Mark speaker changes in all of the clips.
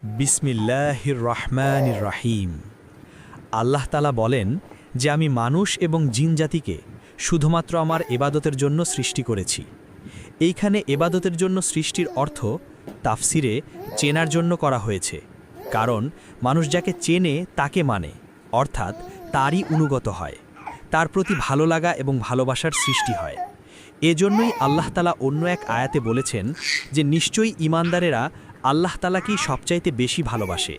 Speaker 1: বিসমিল্লাহির রহমানির রহিম। আল্লাহ তাআলা বলেন যে আমি মানুষ এবং জিন জাতিকে শুধুমাত্র আমার এবাদতের জন্য সৃষ্টি করেছি। এইখানে এবাদতের জন্য সৃষ্টির অর্থ তাফসিরে চেনার জন্য করা হয়েছে, কারণ মানুষ যাকে চেনে তাকে মানে, অর্থাৎ তারই অনুগত হয়, তার প্রতি ভালো লাগা এবং ভালোবাসার সৃষ্টি হয়। এজন্যই আল্লাহ তাআলা অন্য এক আয়াতে বলেছেন যে নিশ্চয়ই ঈমানদারেরা আল্লাহ তাআলাকেই সবচাইতে বেশি ভালোবাসে।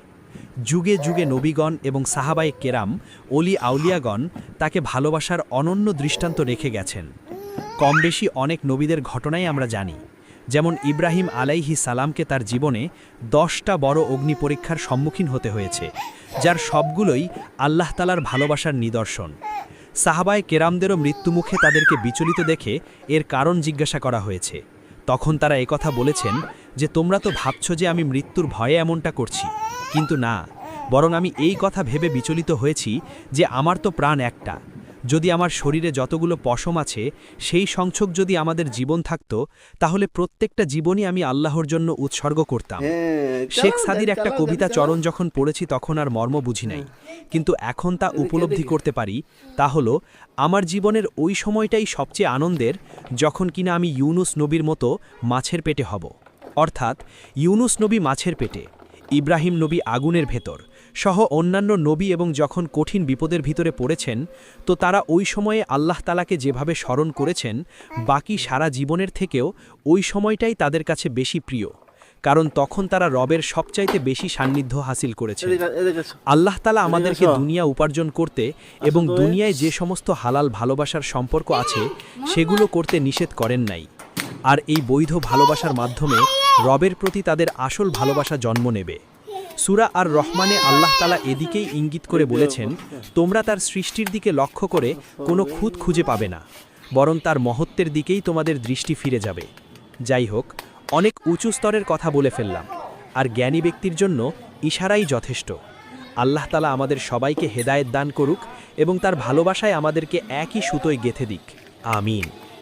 Speaker 1: যুগে যুগে নবীগণ এবং সাহাবায়ে কেরাম, অলি আউলিয়াগণ তাকে ভালোবাসার অনন্য দৃষ্টান্ত রেখে গেছেন। কম বেশি অনেক নবীদের ঘটনাই আমরা জানি, যেমন ইব্রাহিম আলাইহিস সালামকে তার জীবনে 10টা বড় অগ্নি পরীক্ষার সম্মুখীন হতে হয়েছে, যার সবগুলোই আল্লাহ তাআলার ভালোবাসার নিদর্শন। সাহাবায়ে কেরামদেরও মৃত্যুমুখে তাদেরকে বিচলিত দেখে এর কারণ জিজ্ঞাসা করা হয়েছে। তখন তারা একথা বলেছেন যে তোমরা তো ভাবছ যে আমি মৃত্যুর ভয়ে এমনটা করছি, কিন্তু না, বরং আমি এই কথা ভেবে বিচলিত হয়েছি যে আমার তো প্রাণ একটা। যদি আমার শরীরে যতগুলো পশম আছে সেই সংখ্যক যদি আমাদের জীবন থাকত, তাহলে প্রত্যেকটা জীবনই আমি আল্লাহর জন্য উৎসর্গ করতাম। শেখ সাদির একটা কবিতা চরণ যখন পড়েছি তখন আর মর্ম বুঝি নাই, কিন্তু এখন তা উপলব্ধি করতে পারি। তা হলো আমার জীবনের ওই সময়টাই সবচেয়ে আনন্দের, যখন কিনা আমি ইউনুস নবীর মতো মাছের পেটে হব। অর্থাৎ ইউনুস নবী মাছের পেটে, ইব্রাহিম নবী আগুনের ভেতর সহ অন্যান্য নবী, এবং যখন কঠিন বিপদের ভিতরে পড়েছেন, তো তারা ওই সময়ে আল্লাহ তাআলাকে যেভাবে স্মরণ করেছেন, বাকি সারা জীবনের থেকেও ওই সময়টাই তাদের কাছে বেশি প্রিয়, কারণ তখন তারা রবের সবচাইতে বেশি সান্নিধ্য হাসিল করেছে। আল্লাহ তাআলা আমাদেরকে দুনিয়া উপার্জন করতে এবং দুনিয়ায় যে সমস্ত হালাল ভালোবাসার সম্পর্ক আছে সেগুলো করতে নিষেধ করেন নাই, আর এই বৈধ ভালোবাসার মাধ্যমে রবের প্রতি তাদের আসল ভালোবাসা জন্ম নেবে। সূরা আর রহমানে আল্লাহ তাআলা এদিকেই ইঙ্গিত করে বলেছেন, তোমরা তার সৃষ্টির দিকে লক্ষ্য করে কোনো খুঁত খুঁজে পাবে না, বরং তার মহত্বের দিকেই তোমাদের দৃষ্টি ফিরে যাবে। যাই হোক, অনেক উঁচু স্তরের কথা বলে ফেললাম, আর জ্ঞানী ব্যক্তির জন্য ইশারাই যথেষ্ট। আল্লাহ তাআলা আমাদের সবাইকে হেদায়েত দান করুক এবং তার ভালোবাসায় আমাদেরকে একই সুতোয় গেঁথে দিক। আমিন।